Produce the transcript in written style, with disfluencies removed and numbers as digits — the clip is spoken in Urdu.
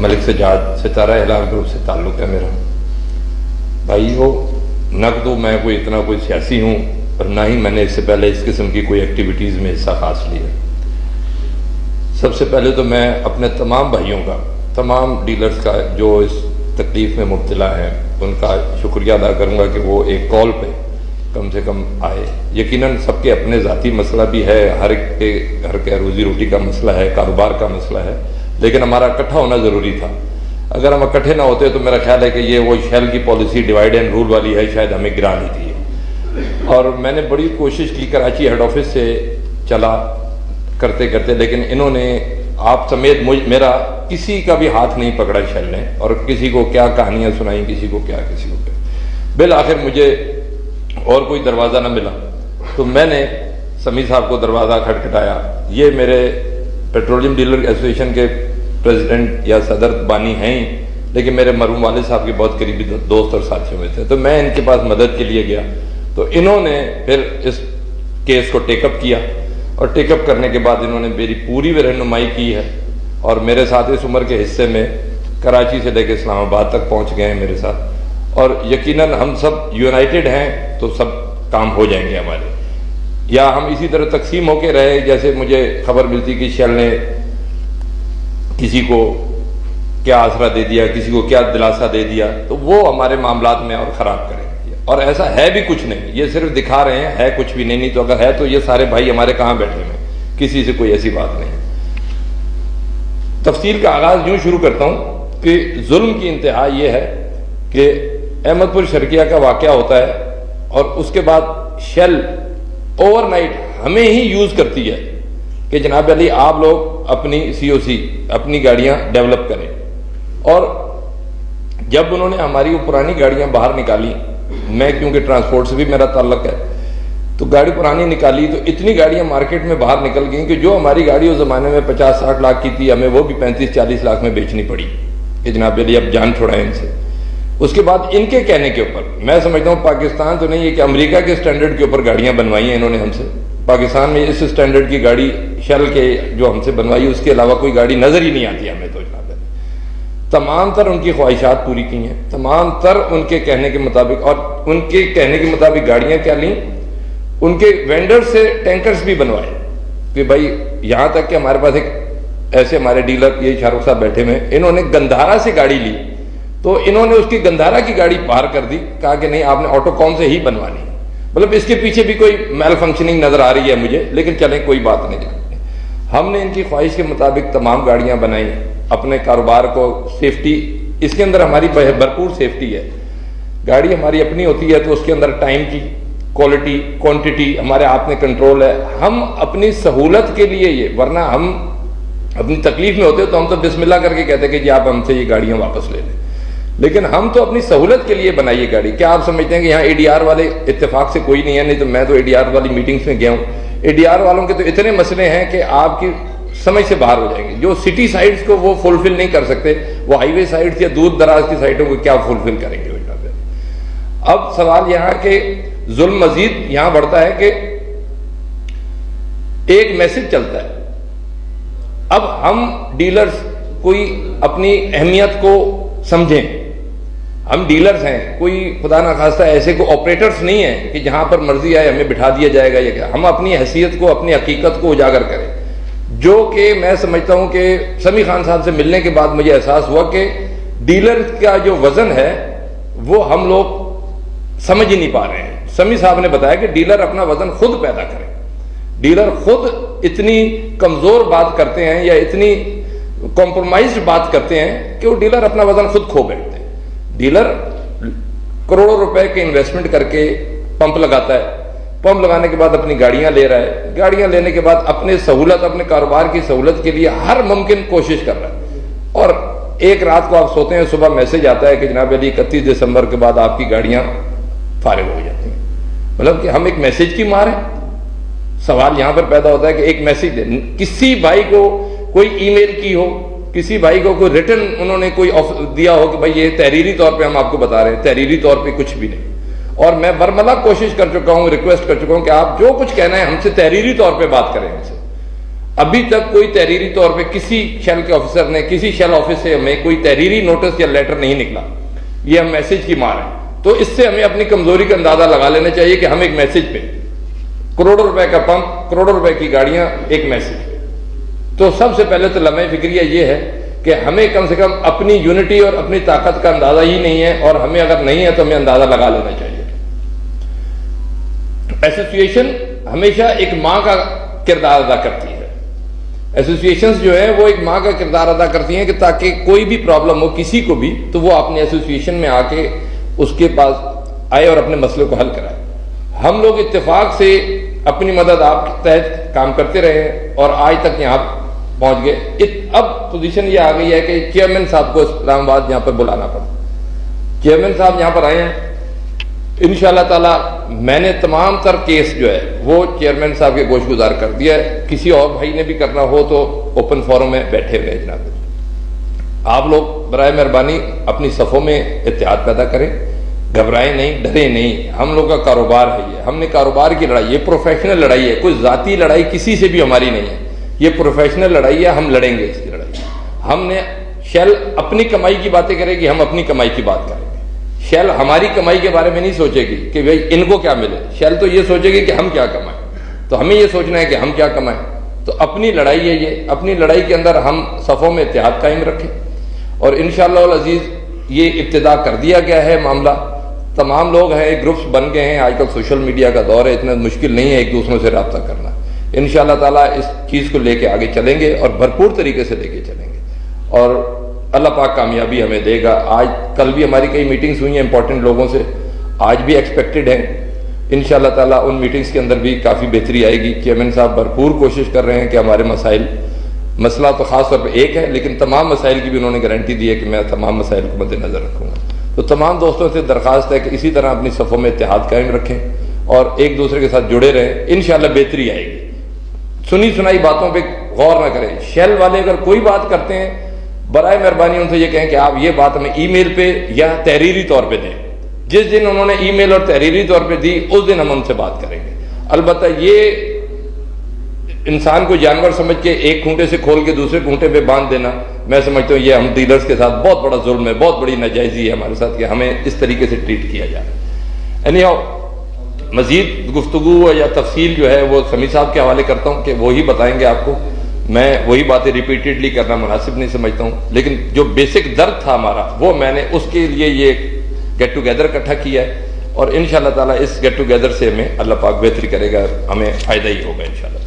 ملک سجاد ستارہ ہلال گروپ سے تعلق ہے میرا بھائی ہو، نہ تو میں اتنا کوئی سیاسی ہوں اور نہ ہی میں نے اس سے پہلے اس قسم کی کوئی ایکٹیویٹیز میں حصہ خاص لیا۔ سب سے پہلے تو میں اپنے تمام بھائیوں کا، تمام ڈیلرز کا جو اس تکلیف میں مبتلا ہیں ان کا شکریہ ادا کروں گا کہ وہ ایک کال پہ کم سے کم آئے۔ یقیناً سب کے اپنے ذاتی مسئلہ بھی ہے، ہر ایک گھر کے روزی روٹی کا مسئلہ ہے، کاروبار کا مسئلہ ہے، لیکن ہمارا اکٹھا ہونا ضروری تھا۔ اگر ہم اکٹھے نہ ہوتے تو میرا خیال ہے کہ یہ وہ شیل کی پالیسی ڈیوائڈ اینڈ رول والی ہے، شاید ہمیں گرا نہیں تھی۔ اور میں نے بڑی کوشش کی کراچی ہیڈ آفس سے چلا کرتے کرتے، لیکن انہوں نے آپ سمیت میرا کسی کا بھی ہاتھ نہیں پکڑا شیل نے، اور کسی کو کیا کہانیاں سنائیں، کسی کو کیا۔ بالآخر مجھے اور کوئی دروازہ نہ ملا تو میں نے سمیع صاحب کو دروازہ کھٹکھٹایا۔ یہ میرے پیٹرولیم ڈیلر ایسوسیشن کے پریزیڈنٹ یا صدر بانی ہیں ہی، لیکن میرے مرحوم والد صاحب کے بہت قریبی دوست اور ساتھیوں میں تھے، تو میں ان کے پاس مدد کے لیے گیا تو انہوں نے پھر اس کیس کو ٹیک اپ کیا، اور ٹیک اپ کرنے کے بعد انہوں نے میری پوری رہنمائی کی ہے، اور میرے ساتھ اس عمر کے حصے میں کراچی سے لے کے اسلام آباد تک پہنچ گئے ہیں میرے ساتھ، اور یقیناً ہم سب یونائٹڈ ہیں تو سب کام ہو جائیں گے ہمارے۔ یا ہم اسی طرح تقسیم ہو کے رہے، جیسے مجھے خبر ملتی کہ شیل نے کسی کو کیا آسرا دے دیا، کسی کو کیا دلاسا دے دیا، تو وہ ہمارے معاملات میں اور خراب کریں گے، اور ایسا ہے بھی کچھ نہیں، یہ صرف دکھا رہے ہیں، ہے کچھ بھی نہیں۔ تو اگر ہے تو یہ سارے بھائی ہمارے کہاں بیٹھے ہیں، کسی سے کوئی ایسی بات نہیں۔ تفصیل کا آغاز یوں شروع کرتا ہوں کہ ظلم کی انتہا یہ ہے کہ احمد پور شرقیہ کا واقعہ ہوتا ہے، اور اس کے بعد شیل اوور نائٹ ہمیں ہی یوز کرتی ہے کہ جناب علی آپ لوگ اپنی سی او سی اپنی گاڑیاں ڈیولپ کریں، اور جب انہوں نے ہماری وہ پرانی گاڑیاں باہر نکالی، میں کیونکہ ٹرانسپورٹ سے بھی میرا تعلق ہے، تو گاڑی پرانی نکالی تو اتنی گاڑیاں مارکیٹ میں باہر نکل گئیں کہ جو ہماری گاڑی اس زمانے میں 50-60 لاکھ کی تھی، ہمیں وہ بھی 35-40 لاکھ میں بیچنی پڑی کہ جناب علی اب جان چھوڑائیں ان سے۔ اس کے بعد ان کے کہنے کے اوپر میں سمجھتا ہوں پاکستان تو نہیں ہے کہ امریکہ کے سٹینڈرڈ کے اوپر گاڑیاں بنوائی ہیں انہوں نے ہم سے۔ پاکستان میں اس سٹینڈرڈ کی گاڑی شیل کے جو ہم سے بنوائی، اس کے علاوہ کوئی گاڑی نظر ہی نہیں آتی ہمیں تو جناب۔ تمام تر ان کی خواہشات پوری کی ہیں، تمام تر ان کے کہنے کے مطابق، اور ان کے کہنے کے مطابق گاڑیاں کیا لیں، ان کے وینڈر سے ٹینکرز بھی بنوائے کہ بھائی یہاں تک کہ ہمارے پاس ایک ایسے ہمارے ڈیلر یہ شاہ رخ صاحب بیٹھے ہوئے، انہوں نے گندھارا سے گاڑی لی تو انہوں نے اس کی گندھارا کی گاڑی باہر کر دی، کہا کہ نہیں آپ نے آٹو کون سے ہی بنوانی، مطلب اس کے پیچھے بھی کوئی میل فنکشننگ نظر آ رہی ہے مجھے، لیکن چلیں کوئی بات نہیں۔ ہم نے ان کی خواہش کے مطابق تمام گاڑیاں بنائیں، اپنے کاروبار کو سیفٹی، اس کے اندر ہماری بھرپور سیفٹی ہے۔ گاڑی ہماری اپنی ہوتی ہے تو اس کے اندر ٹائم کی کوالٹی کوانٹٹی ہمارے ہاتھ میں کنٹرول ہے، ہم اپنی سہولت کے لیے یہ، ورنہ ہم اپنی تکلیف میں ہوتے تو ہم تو بسم اللہ کر کے کہتے کہ جی آپ ہم سے یہ گاڑیاں واپس لے لیں، لیکن ہم تو اپنی سہولت کے لیے بنائیے گاڑی۔ کیا آپ سمجھتے ہیں کہ یہاں اے ڈی آر والے اتفاق سے کوئی نہیں ہے؟ نہیں تو میں تو اے ڈی آر والی میٹنگز میں گیا ہوں، اے ڈی آر والوں کے تو اتنے مسئلے ہیں کہ آپ کی سمجھ سے باہر ہو جائیں گے۔ جو سٹی سائٹس کو وہ فلفل نہیں کر سکتے، وہ ہائی وے سائٹس یا دور دراز کی سائٹوں کو کیا فلفل کریں گے؟ اب سوال یہاں کہ ظلم مزید یہاں بڑھتا ہے کہ ایک میسج چلتا ہے، اب ہم ڈیلرز کوئی اپنی اہمیت کو سمجھیں، ہم ڈیلرز ہیں، کوئی خدا نخواستہ ایسے کو آپریٹرز نہیں ہیں کہ جہاں پر مرضی آئے ہمیں بٹھا دیا جائے گا یا کیا۔ ہم اپنی حیثیت کو، اپنی حقیقت کو اجاگر کریں، جو کہ میں سمجھتا ہوں کہ سمیع خان صاحب سے ملنے کے بعد مجھے احساس ہوا کہ ڈیلر کا جو وزن ہے وہ ہم لوگ سمجھ ہی نہیں پا رہے ہیں۔ سمیع صاحب نے بتایا کہ ڈیلر اپنا وزن خود پیدا کرے، ڈیلر خود اتنی کمزور بات کرتے ہیں یا اتنی کمپرومائزڈ بات کرتے ہیں کہ وہ ڈیلر اپنا وزن خود کھو بیٹھتے ہیں۔ ڈیلر کروڑوں روپے کے انویسٹمنٹ کر کے پمپ لگاتا ہے، پمپ لگانے کے بعد اپنی گاڑیاں لے رہا ہے، گاڑیاں لینے کے بعد اپنے سہولت، اپنے کاروبار کی سہولت کے لیے ہر ممکن کوشش کر رہا ہے، اور ایک رات کو آپ سوتے ہیں، صبح میسج آتا ہے کہ جناب علی 31 دسمبر کے بعد آپ کی گاڑیاں فارغ ہو جاتی ہیں۔ مطلب کہ ہم ایک میسج کی مار ہیں۔ سوال یہاں پر پیدا ہوتا ہے کہ ایک میسج دے، کسی بھائی کو کوئی ای میل کی ہو، کسی بھائی کو کوئی ریٹن انہوں نے کوئی دیا ہو کہ بھائی یہ تحریری طور پہ ہم آپ کو بتا رہے ہیں، تحریری طور پہ کچھ بھی نہیں۔ اور میں برملا کوشش کر چکا ہوں، ریکویسٹ کر چکا ہوں کہ آپ جو کچھ کہنا ہے ہم سے تحریری طور پہ بات کریں ہم سے۔ ابھی تک کوئی تحریری طور پہ کسی شیل کے آفیسر نے کسی شیل آفس سے ہمیں کوئی تحریری نوٹس یا لیٹر نہیں نکلا. یہ ہم میسج کی مار ہیں. تو اس سے ہمیں اپنی کمزوری کا اندازہ لگا لینا چاہیے کہ ہم ایک میسج پہ کروڑوں روپے کا پمپ، کروڑوں روپے کی گاڑیاں، ایک میسج پہ. تو سب سے پہلے تو لمحہ فکریہ یہ ہے کہ ہمیں کم سے کم اپنی یونٹی اور اپنی طاقت کا اندازہ ہی نہیں ہے، اور ہمیں اگر نہیں ہے تو ہمیں اندازہ لگا لینا چاہیے. ایسوسیشن ہمیشہ ایک ماں کا کردار ادا کرتی ہے. ایسوسیشنز جو ہے وہ ایک ماں کا کردار ادا کرتی ہیں کہ تاکہ کوئی بھی پرابلم ہو کسی کو بھی تو وہ اپنے ایسوسیشن میں آ کے اس کے پاس آئے اور اپنے مسئلے کو حل کرائے. ہم لوگ اتفاق سے اپنی مدد آپ کے تحت کام کرتے رہے ہیں اور آج تک یہاں پہنچ گئے. اب پوزیشن یہ آ گئی ہے کہ چیئرمین صاحب کو اسلام آباد یہاں پر بلانا پڑا. چیئرمین صاحب یہاں پر آئے ہیں انشاءاللہ تعالیٰ. میں نے تمام تر کیس جو ہے وہ چیئرمین صاحب کے گوش گزار کر دیا ہے. کسی اور بھائی نے بھی کرنا ہو تو اوپن فورم میں بیٹھے ہوئے جناب. آپ لوگ برائے مہربانی اپنی صفوں میں اتحاد پیدا کریں، گھبرائیں نہیں، ڈریں نہیں. ہم لوگ کا کاروبار ہے یہ، ہم نے کاروبار کی لڑائی، یہ پروفیشنل لڑائی ہے. کوئی ذاتی لڑائی کسی سے بھی ہماری نہیں ہے. یہ پروفیشنل لڑائی ہے. ہم لڑیں گے اس کی لڑائی. ہم نے شیل اپنی کمائی کی باتیں کرے گی، ہم اپنی کمائی کی بات کریں گے. شیل ہماری کمائی کے بارے میں نہیں سوچے گی کہ بھائی ان کو کیا ملے. شیل تو یہ سوچے گی کہ ہم کیا کمائیں. تو ہمیں یہ سوچنا ہے کہ ہم کیا کمائیں. تو اپنی لڑائی ہے یہ. اپنی لڑائی کے اندر ہم صفوں میں اتحاد قائم رکھیں. اور انشاءاللہ العزیز یہ ابتدا کر دیا گیا ہے معاملہ. تمام لوگ ہیں، گروپس بن گئے ہیں. آج کل سوشل میڈیا کا دور ہے، اتنا مشکل نہیں ہے ایک دوسروں سے رابطہ کرنا. انشاءاللہ تعالیٰ اس چیز کو لے کے آگے چلیں گے اور بھرپور طریقے سے لے کے چلیں گے اور اللہ پاک کامیابی ہمیں دے گا. آج کل بھی ہماری کئی میٹنگز ہوئی ہیں امپورٹنٹ لوگوں سے، آج بھی ایکسپیکٹڈ ہیں. انشاءاللہ تعالیٰ ان میٹنگز کے اندر بھی کافی بہتری آئے گی. چیئرمین صاحب بھرپور کوشش کر رہے ہیں کہ ہمارے مسائل، مسئلہ تو خاص طور پہ ایک ہے لیکن تمام مسائل کی بھی انہوں نے گارنٹی دی ہے کہ میں تمام مسائل کو مد نظر رکھوں گا. تو تمام دوستوں سے درخواست ہے کہ اسی طرح اپنی صفوں میں اتحاد قائم رکھیں اور ایک دوسرے کے ساتھ جڑے رہیں. انشاءاللہ بہتری آئے گی. سنی سنائی باتوں پہ غور نہ کریں. شیل والے اگر کوئی بات کرتے ہیں برائے مہربانی ان سے یہ کہیں کہ آپ یہ بات ہمیں ای میل پہ یا تحریری طور پہ دیں. جس دن انہوں نے ای میل اور تحریری طور پہ دی اس دن ہم ان سے بات کریں گے. البتہ یہ انسان کو جانور سمجھ کے ایک کھونٹے سے کھول کے دوسرے کھونٹے پہ باندھ دینا، میں سمجھتا ہوں یہ ہم ڈیلرز کے ساتھ بہت بڑا ظلم ہے، بہت بڑی ناجائزی ہے ہمارے ساتھ کہ ہمیں اس طریقے سے ٹریٹ کیا جائے. اینی ہاؤ مزید گفتگو یا تفصیل جو ہے وہ سمیع صاحب کے حوالے کرتا ہوں کہ وہی بتائیں گے آپ کو. میں وہی باتیں ریپیٹڈلی کرنا مناسب نہیں سمجھتا ہوں. لیکن جو بیسک درد تھا ہمارا وہ میں نے اس کے لیے یہ گیٹ ٹوگیدر اکٹھا کیا ہے اور انشاءاللہ تعالیٰ اس گیٹ ٹوگیدر سے ہمیں اللہ پاک بہتری کرے گا، ہمیں فائدہ ہی ہوگا انشاءاللہ.